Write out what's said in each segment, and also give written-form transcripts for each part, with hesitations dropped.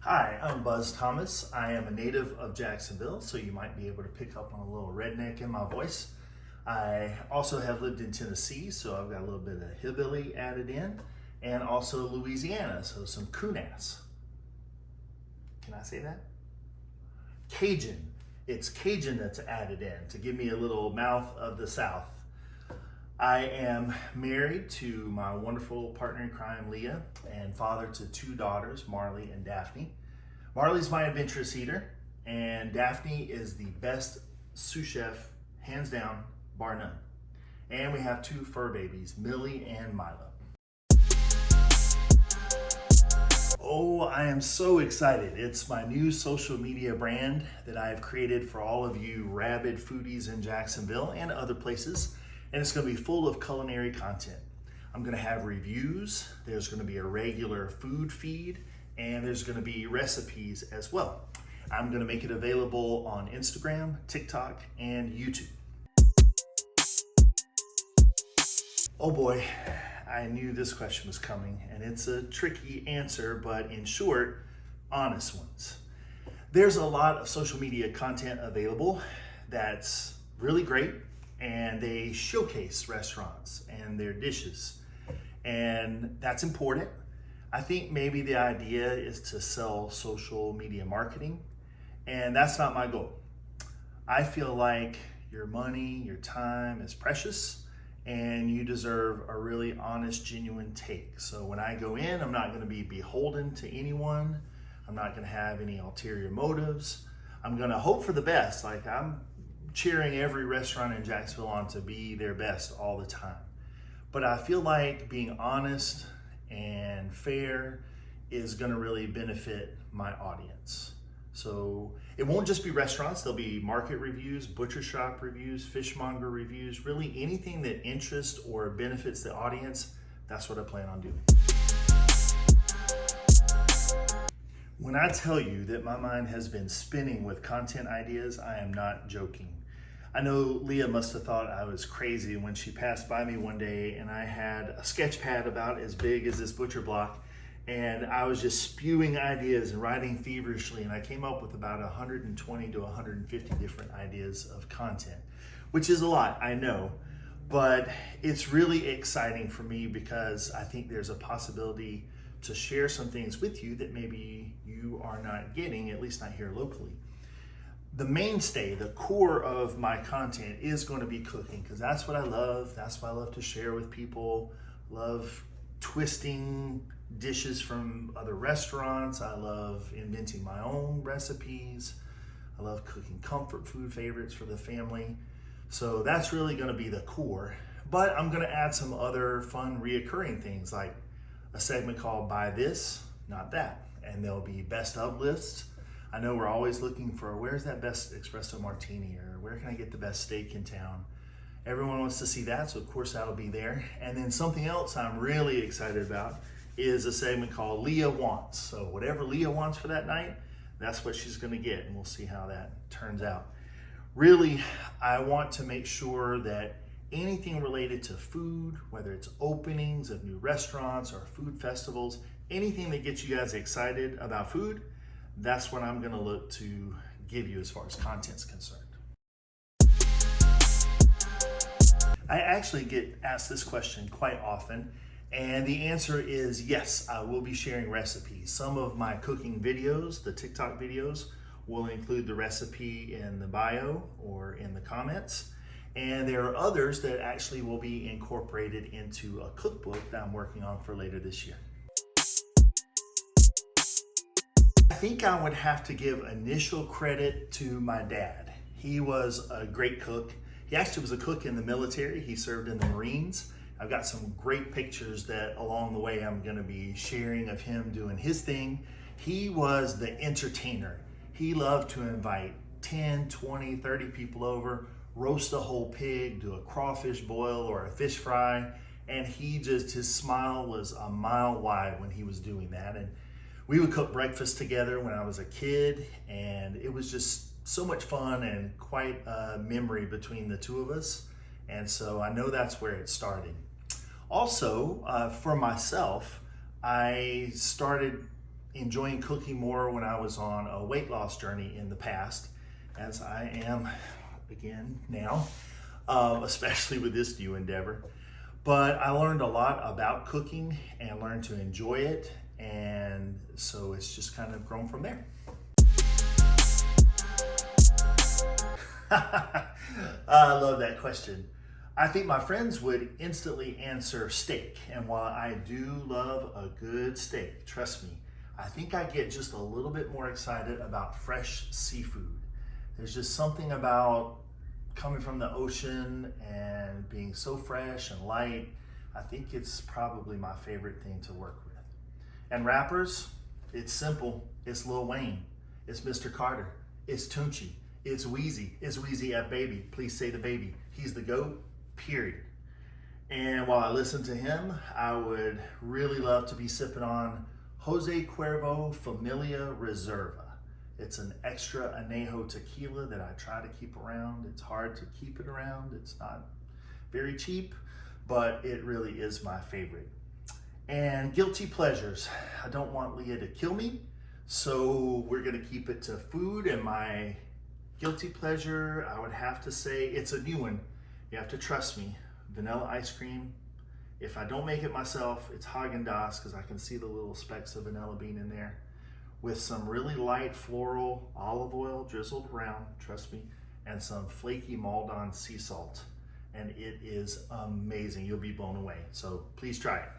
Hi, I'm Buzz Thomas. I am a native of Jacksonville, so you might be able to pick up on a little redneck in my voice. I also have lived in Tennessee, so I've got a little bit of hillbilly added in, and also Louisiana, so some Coonass. Can I say that? Cajun. It's Cajun that's added in to give me a little mouth of the South. I am married to my wonderful partner in crime, Leah, and father to two daughters, Marley and Daphne. Marley's my adventurous eater, and Daphne is the best sous chef, hands down, bar none. And we have two fur babies, Millie and Milo. Oh, I am so excited. It's my new social media brand that I have created for all of you rabid foodies in Jacksonville and other places. And it's going to be full of culinary content. I'm going to have reviews, there's going to be a regular food feed, and there's going to be recipes as well. I'm going to make it available on Instagram, TikTok, and YouTube. Oh boy, I knew this question was coming, and it's a tricky answer, but in short, honest ones. There's a lot of social media content available that's really great, and they showcase restaurants and their dishes, and that's important. I think maybe the idea is to sell social media marketing, and that's not my goal. I feel like your money, your time is precious, and you deserve a really honest, genuine take. So when I go in, I'm not going to be beholden to anyone. I'm not going to have any ulterior motives. I'm going to hope for the best. Like, I'm cheering every restaurant in Jacksonville on to be their best all the time. But I feel like being honest and fair is going to really benefit my audience. So it won't just be restaurants, there'll be market reviews, butcher shop reviews, fishmonger reviews, really anything that interests or benefits the audience. That's what I plan on doing. When I tell you that my mind has been spinning with content ideas, I am not joking. I know Leah must have thought I was crazy when she passed by me one day and I had a sketch pad about as big as this butcher block, and I was just spewing ideas and writing feverishly, and I came up with about 120 to 150 different ideas of content, which is a lot, I know, but it's really exciting for me because I think there's a possibility to share some things with you that maybe you are not getting, at least not here locally. The mainstay, the core of my content is going to be cooking, because that's what I love. That's what I love to share with people. Love twisting dishes from other restaurants. I love inventing my own recipes. I love cooking comfort food favorites for the family. So that's really going to be the core. But I'm going to add some other fun reoccurring things, like a segment called Buy This, Not That. And there'll be best of lists. I know we're always looking for where's that best espresso martini, or where can I get the best steak in town. Everyone wants to see that, so of course that'll be there. And then something else I'm really excited about is a segment called Leah Wants. So whatever Leah wants for that night, that's what she's gonna get, and we'll see how that turns out. Really, I want to make sure that anything related to food, whether it's openings of new restaurants or food festivals, anything that gets you guys excited about food, that's what I'm gonna look to give you as far as content's concerned. I actually get asked this question quite often, and the answer is yes, I will be sharing recipes. Some of my cooking videos, the TikTok videos, will include the recipe in the bio or in the comments. And there are others that actually will be incorporated into a cookbook that I'm working on for later this year. I think I would have to give initial credit to my dad. He was a great cook. He actually was a cook in the military. He served in the Marines. I've got some great pictures that along the way I'm gonna be sharing of him doing his thing. He was the entertainer. He loved to invite 10, 20, 30 people over, roast a whole pig, do a crawfish boil or a fish fry, and his smile was a mile wide when he was doing that. And we would cook breakfast together when I was a kid, and it was just so much fun and quite a memory between the two of us. And so I know that's where it started. Also, for myself, I started enjoying cooking more when I was on a weight loss journey in the past, as I am again now, especially with this new endeavor. But I learned a lot about cooking and learned to enjoy it, and so it's just kind of grown from there. I love that question. I think my friends would instantly answer steak, and while I do love a good steak, trust me, I think I get just a little bit more excited about fresh seafood. There's just something about coming from the ocean and being so fresh and light. I think it's probably my favorite thing to work with. And rappers, it's simple. It's Lil Wayne. It's Mr. Carter. It's Tunechi. It's Weezy. It's Weezy F Baby. Please say the baby. He's the GOAT, period. And while I listen to him, I would really love to be sipping on Jose Cuervo Familia Reserva. It's an extra añejo tequila that I try to keep around. It's hard to keep it around. It's not very cheap, but it really is my favorite. And guilty pleasures. I don't want Leah to kill me, so we're gonna keep it to food. And my guilty pleasure, I would have to say, it's a new one. You have to trust me. Vanilla ice cream. If I don't make it myself, it's Häagen-Dazs, because I can see the little specks of vanilla bean in there, with some really light floral olive oil drizzled around, trust me, and some flaky Maldon sea salt. And it is amazing. You'll be blown away. So please try it.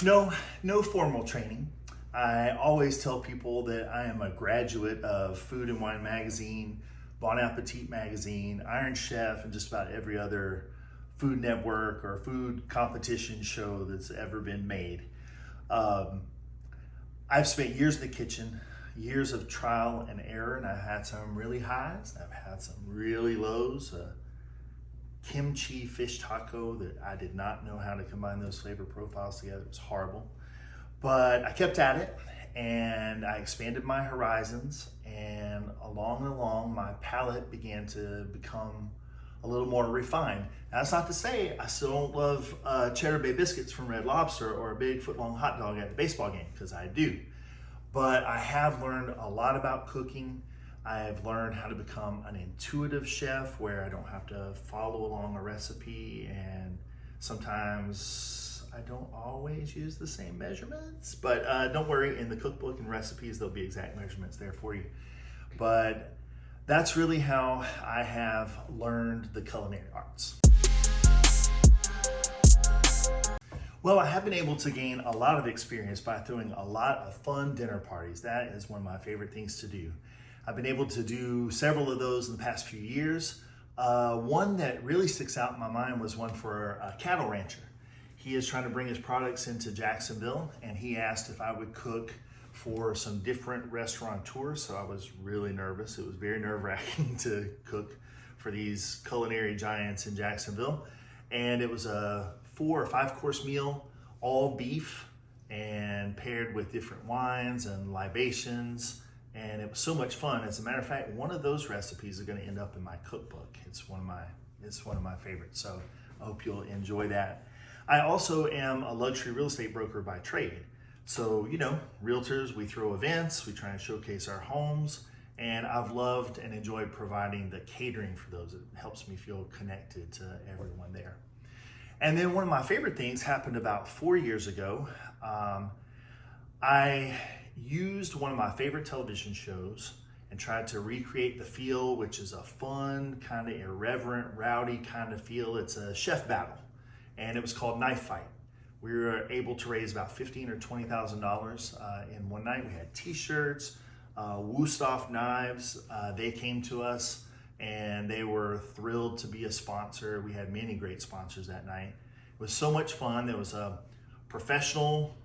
No formal training. I always tell people that I am a graduate of Food and Wine Magazine, Bon Appetit Magazine, Iron Chef, and just about every other Food Network or food competition show that's ever been made. I've spent years in the kitchen, years of trial and error, and I've had some really highs, I've had some really lows. Kimchi fish taco that I did not know how to combine those flavor profiles together. It was horrible. But I kept at it, and I expanded my horizons, and along my palate began to become a little more refined. Now, that's not to say I still don't love Cheddar Bay biscuits from Red Lobster or a big foot-long hot dog at the baseball game, because I do. But I have learned a lot about cooking. I have learned how to become an intuitive chef where I don't have to follow along a recipe, and sometimes I don't always use the same measurements, but don't worry, in the cookbook and recipes, there'll be exact measurements there for you. But that's really how I have learned the culinary arts. Well, I have been able to gain a lot of experience by throwing a lot of fun dinner parties. That is one of my favorite things to do. I've been able to do several of those in the past few years. One that really sticks out in my mind was one for a cattle rancher. He is trying to bring his products into Jacksonville, and he asked if I would cook for some different restaurateurs, so I was really nervous. It was very nerve-wracking to cook for these culinary giants in Jacksonville. And it was a 4 or 5 course meal, all beef, and paired with different wines and libations. And it was so much fun. As a matter of fact, one of those recipes is going to end up in my cookbook. It's one of my favorites, so I hope you'll enjoy that. I also am a luxury real estate broker by trade. So, realtors, we throw events, we try and showcase our homes, and I've loved and enjoyed providing the catering for those. It helps me feel connected to everyone there. And then one of my favorite things happened about 4 years ago. I used one of my favorite television shows and tried to recreate the feel, which is a fun, kind of irreverent, rowdy kind of feel. It's a chef battle, and it was called Knife Fight. We were able to raise about $15,000 or $20,000 in one night. We had t-shirts, Wusthof knives. They came to us, and they were thrilled to be a sponsor. We had many great sponsors that night. It was so much fun. There was a professional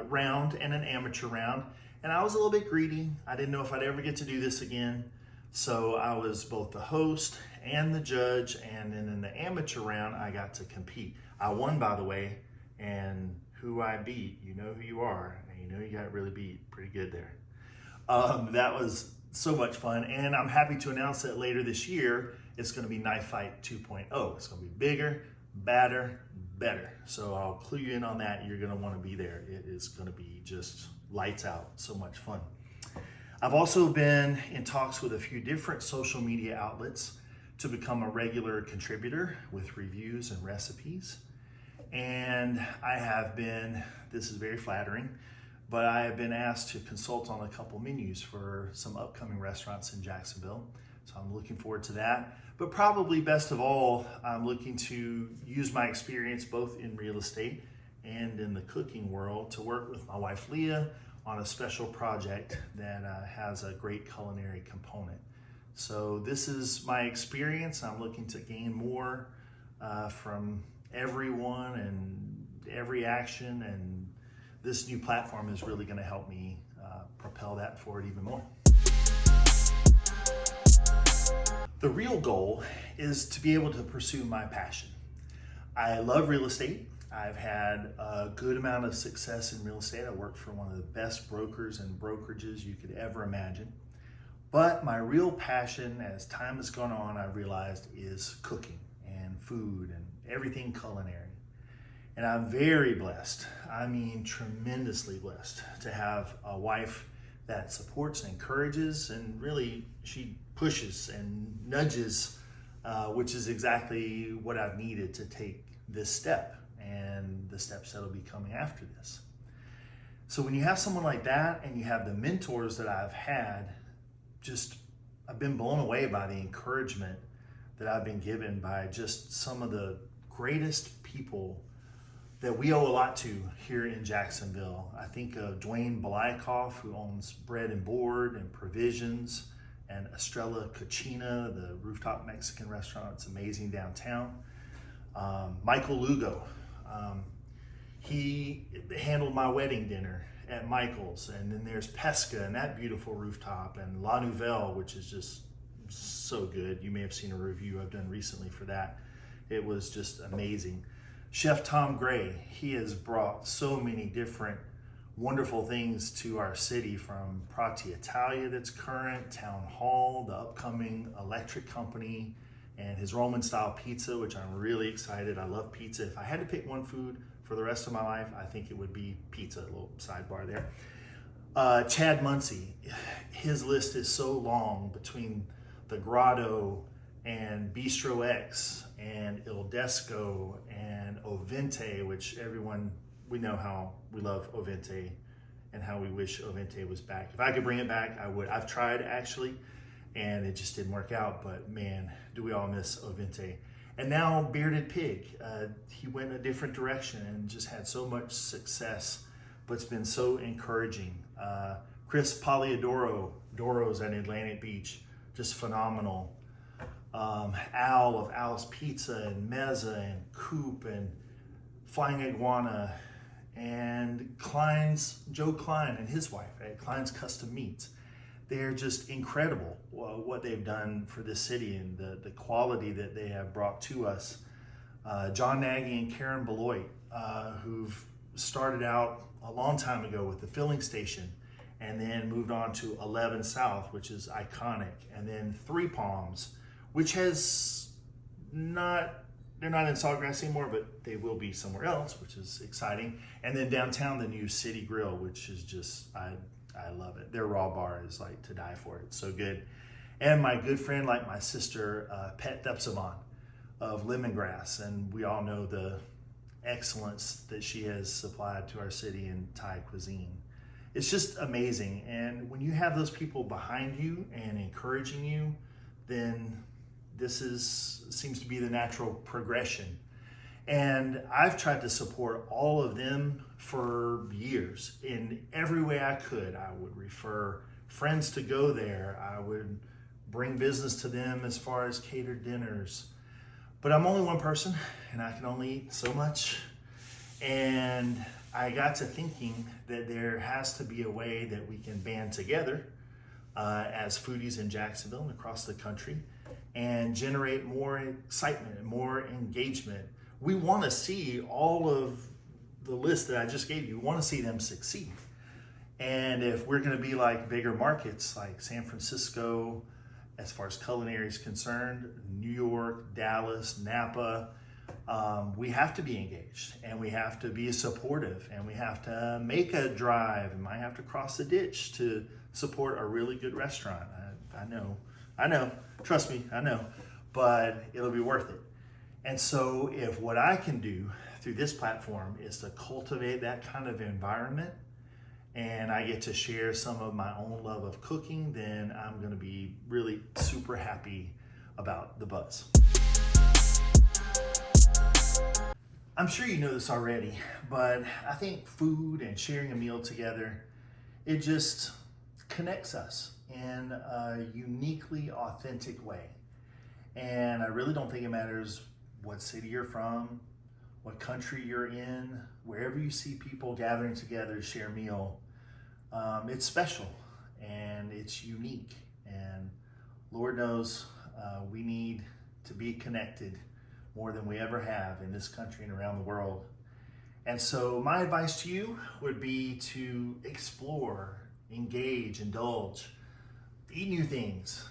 round and an amateur round, and I was a little bit greedy. I didn't know if I'd ever get to do this again, so I was both the host and the judge, and then in the amateur round I got to compete. I won, by the way, and who I beat, you know who you are, and you know you got really beat pretty good there. That was so much fun, and I'm happy to announce that later this year it's going to be Knife Fight 2.0. It's going to be bigger, badder, better. So I'll clue you in on that. You're going to want to be there. It is going to be just lights out. So much fun. I've also been in talks with a few different social media outlets to become a regular contributor with reviews and recipes. And I have been, this is very flattering, but I have been asked to consult on a couple menus for some upcoming restaurants in Jacksonville. So I'm looking forward to that. But probably best of all, I'm looking to use my experience both in real estate and in the cooking world to work with my wife Leah on a special project that has a great culinary component. So this is my experience. I'm looking to gain more from everyone and every action, and this new platform is really going to help me propel that forward even more. The real goal is to be able to pursue my passion. I love real estate. I've had a good amount of success in real estate. I worked for one of the best brokers and brokerages you could ever imagine. But my real passion, as time has gone on, I've realized is cooking and food and everything culinary. And I'm very blessed, I mean tremendously blessed, to have a wife that supports and encourages, and really she pushes and nudges, which is exactly what I've needed to take this step and the steps that'll be coming after this. So when you have someone like that and you have the mentors that I've had, I've been blown away by the encouragement that I've been given by just some of the greatest people that we owe a lot to here in Jacksonville. I think of Dwayne Balaikoff, who owns Bread and Board and Provisions, and Estrella Cucina, the rooftop Mexican restaurant. It's amazing downtown. Michael Lugo, he handled my wedding dinner at Michael's. And then there's Pesca and that beautiful rooftop, and La Nouvelle, which is just so good. You may have seen a review I've done recently for that. It was just amazing. Chef Tom Gray, he has brought so many different wonderful things to our city, from Prati Italia that's current, Town Hall, the upcoming electric company, and his Roman style pizza, which I'm really excited. I love pizza. If I had to pick one food for the rest of my life, I think it would be pizza. A little sidebar there. Chad Muncie, his list is so long between the Grotto and Bistro X and Il Desco and Ovente, which we know how we love Ovente and how we wish Ovente was back. If I could bring it back, I would. I've tried actually, and it just didn't work out, but man, do we all miss Ovente. And now Bearded Pig, he went a different direction and just had so much success, but it's been so encouraging. Chris Doro's at Atlantic Beach, just phenomenal. Al of Al's Pizza and Mezza and Coop and Flying Iguana, and Joe Klein and his wife at Klein's Custom Meats. They're just incredible what they've done for this city and the quality that they have brought to us. John Nagy and Karen Beloit, who've started out a long time ago with the filling station and then moved on to 11 South, which is iconic, and then Three Palms, which has they're not in Sawgrass anymore, but they will be somewhere else, which is exciting. And then downtown, the new City Grill, which is just, I love it. Their raw bar is like to die for. It's so good. And my good friend, like my sister, Pet Thepsavan of Lemongrass. And we all know the excellence that she has supplied to our city in Thai cuisine. It's just amazing. And when you have those people behind you and encouraging you, then this seems to be the natural progression. And I've tried to support all of them for years in every way I could. I would refer friends to go there. I would bring business to them as far as catered dinners. But I'm only one person and I can only eat so much. And I got to thinking that there has to be a way that we can band together as foodies in Jacksonville and across the country and generate more excitement and more engagement. We want to see all of the list that I just gave you. We want to see them succeed. And if we're going to be like bigger markets like San Francisco, as far as culinary is concerned, New York, Dallas, Napa, we have to be engaged, and we have to be supportive, and we have to make a drive, and might have to cross a ditch to support a really good restaurant. I know, trust me, I know, but it'll be worth it. And so if what I can do through this platform is to cultivate that kind of environment, and I get to share some of my own love of cooking, then I'm gonna be really super happy about the buzz. I'm sure you know this already, but I think food and sharing a meal together, it just connects us in a uniquely authentic way. And I really don't think it matters what city you're from, what country you're in, wherever you see people gathering together to share a meal, it's special and it's unique. And Lord knows we need to be connected more than we ever have in this country and around the world. And so my advice to you would be to explore, engage, indulge, eat new things,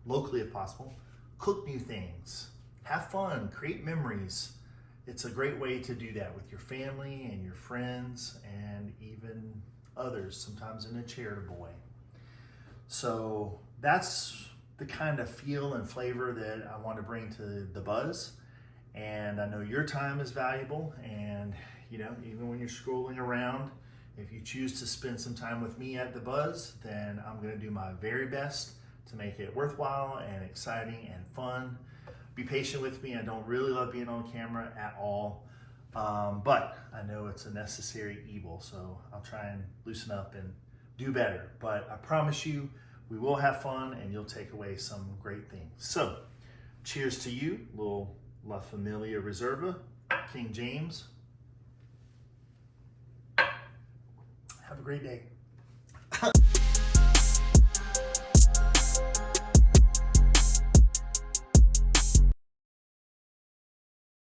locally if possible, cook new things, have fun, create memories. It's a great way to do that with your family and your friends and even others, sometimes in a charitable way. So that's the kind of feel and flavor that I want to bring to the buzz. And I know your time is valuable, and even when you're scrolling around, if you choose to spend some time with me at the buzz, then I'm going to do my very best to make it worthwhile and exciting and fun. Be patient with me. I don't really love being on camera at all, but I know it's a necessary evil, so I'll try and loosen up and do better. But I promise you, we will have fun and you'll take away some great things. So, cheers to you, little La Familia Reserva, King James. Have a great day.